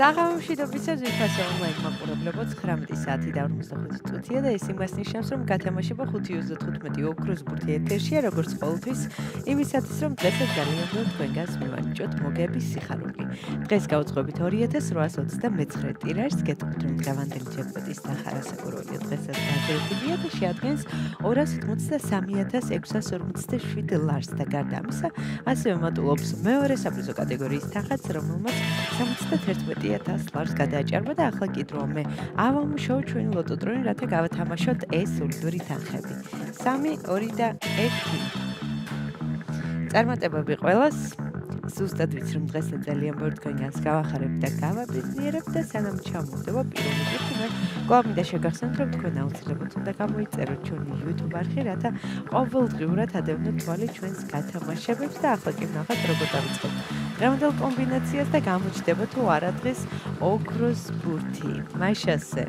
საღამომშვიდობისა ძვირფასო ონლაინ მაყურებლებო 19 საათი და 45 წუთია და ეს იმას ნიშნავს, რომ გათამაშება 5:35 ოქროს ბურთი ეთერშია, როგორც ყოველთვის, იმისათვის, რომ დღესაც ძალიან ბევრ თქვენგანს მივანიჭოთ მოგების სიხარული. დღეს გავუძღვებით 2829 ტირაჟს, გეტყვით, რომ დღევანდელი ჯეკპოტის ნახარასაკურველი დღესაც გაზრდილია და შეადგენს 283,657 ლარს და გარდა ამისა, ასევე მატულობს მეორე საპრიზო კატეგორიის თახაც, რომელმაც 71,000 ლარს გადააჭარბა და ახლა კი დრო მე ავამუშავ ჩვენი ლოტოტრონი, რათა გავათამაშოთ ეს სულიდური თანხები. 3, 2 და 1. წარმატებები ყველას. ზუსტად ვიცი, რომ დღესაც ძალიან ბევრი თქვენგანს გავახარებ და გავაბედნიერებ და სანამ ჩამოვდება პირველი ბურთი, მე კვლავ მინდა შეგახსენოთ, რომ თქვენ აუცილებლად უნდა გამოიწეროთ ჩვენი YouTube არხი, რათა ყოველდღიურად ადევნოთ თვალი ჩვენს გათამაშებებს და ახლა კი ვნახოთ, როგორ დავიწყებთ დღევანდელ კომბინაციას და გამოჩნდება თუ არა დღეს ოქროს ბურთი. მაშასე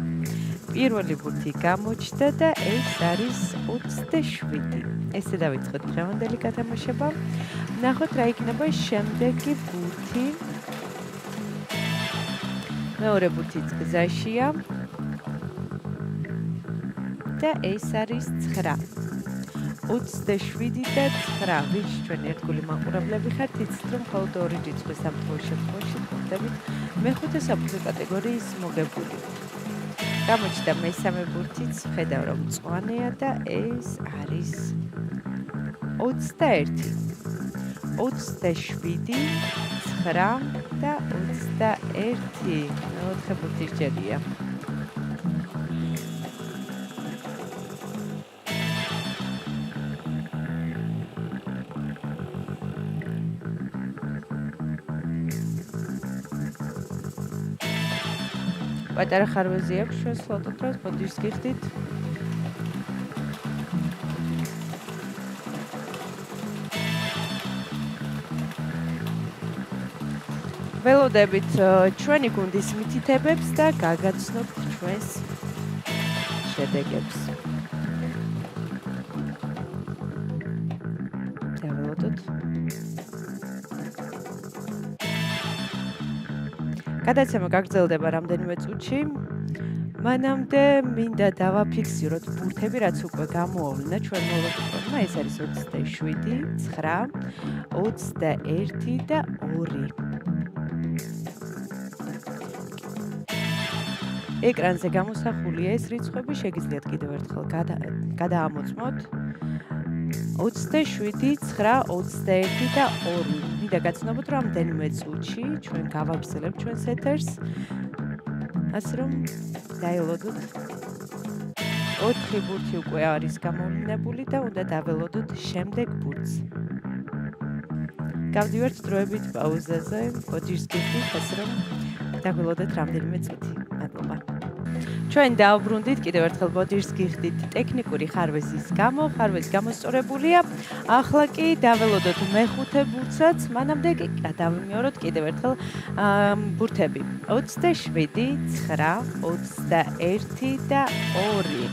პირველი ბურთი გამოჩნდა და ეს არის 27. ესე დავიწყოთ დღევანდელი გათამაშება. ვნახოთ რა იქნება შემდეგი ბურთი. მეორე ბურთიც გზაშია და ეს არის 9. 27 და 9. ვინც ჩვენი ერთგული მაყურებლები ხართ, იცით, რომ მხოლოდ ორი რიცხვის სამწუხარო შემთხვევაში გვხვდებით მეხუთე საფუძვე კატეგორიის მოგებული. გამოჩნდა მესამე ბურთიც, ხედავ რომ მწვანეა და ეს არის 21. 27, 9 და 21. მეოთხე ბურთი ჯერია. პატარა ხარვეზი აქვს ჩვენს ლოტოტრონს, ბოდიშს გიხდით. ველოდებით ჩვენი გუნდის მითითებებს და გაგაცნობთ ჩვენს შედეგებს. დაველოდოთ. გადაცემა გაგრძელდება რამდენიმე წუთში. მანამდე მინდა დავაფიქსიროთ ბურთები, რაც უკვე გამოავლინა ჩვენმა ლოტოტრონმა. ეს არის 27, 9, 21 და 2. ეკრანზე გამოსახულია ეს რიცხვები, შეგიძლიათ კიდევ ერთხელ გადაამოწმოთ. 27, 9, 21 და 2. მინდა გაცნობოთ, რომ რამდენიმე წუთში ჩვენ გავაგრძელებთ ჩვენს ეთერს. ასე რომ დაელოდოთ. 4 ბურთი უკვე არის გამოვლინებული და უნდა დაველოდოთ შემდეგ ბურთს. გავდივართ დროებით პაუზაზე, ბოდიშს გიხდით, ასე რომ დაველოდოთ რამდენიმე წუთი. მადლობა. ჩვენ დავბრუნდით კიდევ ერთხელ ბოდიშს გიხდით ტექნიკური ხარვეზის გამო, ხარვეზი გამოსწორებულია. ახლა კი დაველოდოთ მეხუთე ბურთსაც, მანამდე კი დავიმეოროთ კიდევ ერთხელ ბურთები. 27, 9, 21 და 2.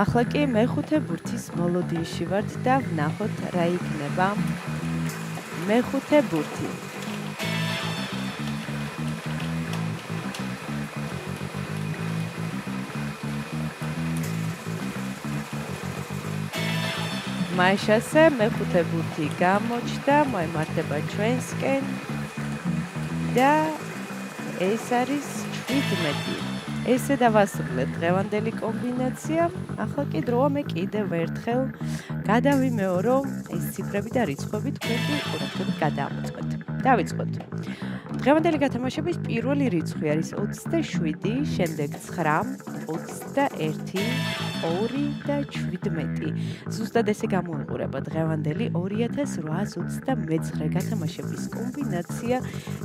ახლა კი მეხუთე ბურთის მოლოდიაში ვართ და ვნახოთ რა იქნება. მეხუთე ბურთი. მაშასე მეხუთე ბურთი გამოჩნდა, მოემართება ჩვენსკენ და ეს არის 17. ესე დავასრულეთ დღევანდელი კომბინაცია. ახლა კი დროა მე კიდევ ერთხელ გადავიმეორო ეს ციფრები და რიცხვები, თქვენ კი ყურადღებით გადაამოწმეთ. დავიწყოთ. დღევანდელი გათამაშების პირველი რიცხვი არის 27, შემდეგ 9, 21, 2 და 17. ზუსტად ესე გამოიყურება დღევანდელი 2829 გათამაშების კომბინაცია.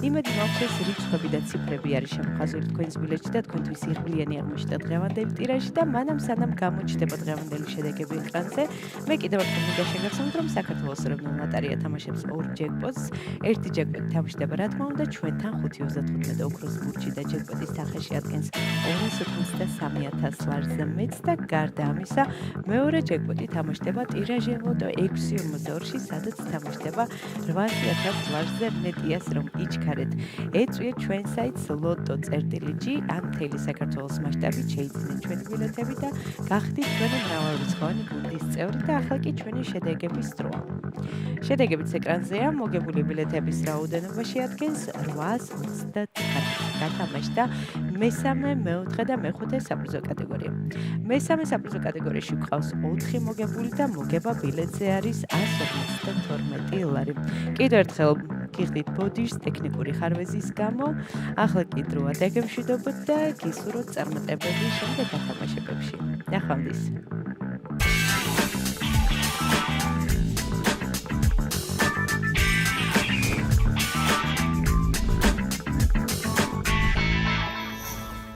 იმედი მაქვს, ეს რიცხვები და ციფრები არის შემოხაზული თქვენს გულში და თქვენთვის იღბლიანი აღმოჩნდა დღევანდელი ტირაჟი და მანამ სანამ გამოჩნდება დღევანდელი შედეგები ეკრანზე, მე კიდევ ერთხელ მინდა შეგახსენოთ, რომ საქართველოს ეროვნულ ლოტარია თამაშობს 2 ჯეკპოტს. ერთი ჯეკპოტი თამაშდება, რა თქმა უნდა, ჩვენთან 5.35 ოქროს ბურჯი და ჯეკპოტის თანხაში ადგენს 283,000 ლარზე მეც და გარდა ამისა მეორე ჯეკპოტი თამაშდება ტირაჟი ლოტო 6.42-ში, სადაც თამაშდება 800,000 ლარზე მეტიას რომ იჩქარეთ. ეწვიეთ ჩვენ საიტს loto.gi ან მთელი საქართველოს მასშტაბით შეიძინეთ ჩვენი ბილეთები და გახდით ჩვენი მრავალრიცხოვანი გუნდის წევრი და ახლა კი ჩვენი შედეგების დროა. შედეგებიც ეკრანზეა, მოგებული ბილეთების რაოდენობა შეადგენს 829. გათამაშდა მესამე, მეოთხე და მეხუთე საპრიზო კატეგორია. მესამე საპრიზო კატეგორიაში გვყავს 4 მოგებული და მოგება ბილეთზე არის 152 ლარი. კიდევ ერთხელ გიხდით ბოდიშს ტექნიკური ხარვეზის გამო. ახლა კი დროა დაგემშვიდობოთ და გისურვოთ წარმატებები შემდეგ გათამაშებებში. ნახვამდის.